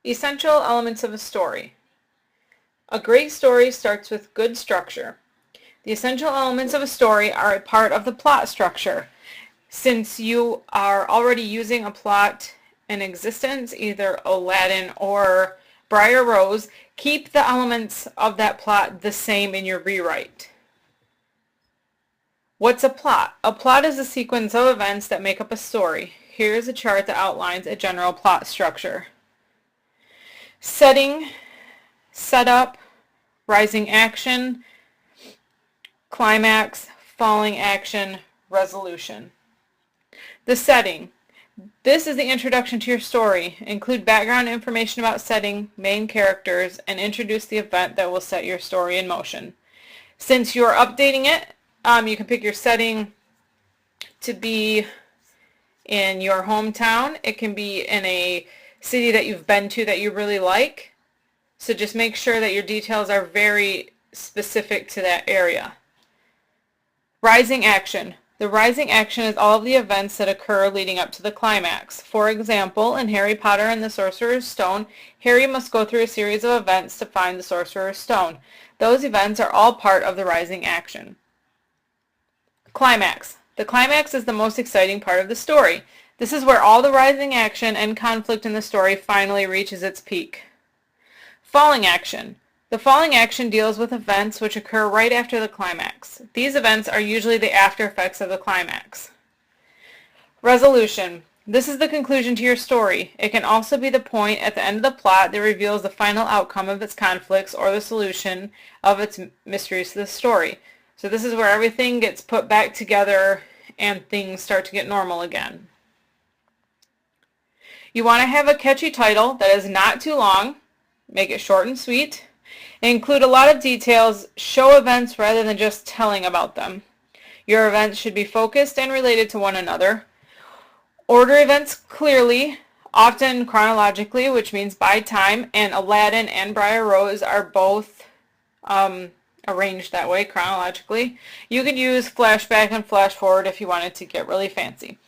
Essential elements of a story. A great story starts with good structure. The essential elements of a story are a part of the plot structure. Since you are already using a plot in existence, either Aladdin or Briar Rose, keep the elements of that plot the same in your rewrite. What's a plot? A plot is a sequence of events that make up a story. Here is a chart that outlines a general plot structure. Setting, setup, rising action, climax, falling action, resolution. The setting. This is the introduction to your story. Include background information about setting, main characters, and introduce the event that will set your story in motion. Since you're updating it, you can pick your setting to be in your hometown. It can be in a city that you've been to that you really like. So just make sure that your details are very specific to that area. Rising action. The rising action is all of the events that occur leading up to the climax. For example, in Harry Potter and the Sorcerer's Stone, Harry must go through a series of events to find the Sorcerer's Stone. Those events are all part of the rising action. Climax. The climax is the most exciting part of the story. This is where all the rising action and conflict in the story finally reaches its peak. Falling action. The falling action deals with events which occur right after the climax. These events are usually the after effects of the climax. Resolution. This is the conclusion to your story. It can also be the point at the end of the plot that reveals the final outcome of its conflicts or the solution of its mysteries to the story. So this is where everything gets put back together and things start to get normal again. You want to have a catchy title that is not too long. Make it short and sweet. Include a lot of details. Show events rather than just telling about them. Your events should be focused and related to one another. Order events clearly, often chronologically, which means by time, and Aladdin and Briar Rose are both arranged that way chronologically. You could use flashback and flash forward if you wanted to get really fancy.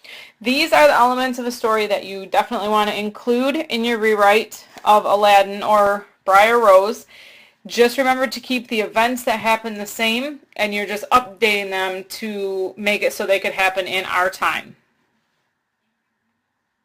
These are the elements of a story that you definitely want to include in your rewrite of Aladdin or Briar Rose. Just remember to keep the events that happen the same, and you're just updating them to make it so they could happen in our time.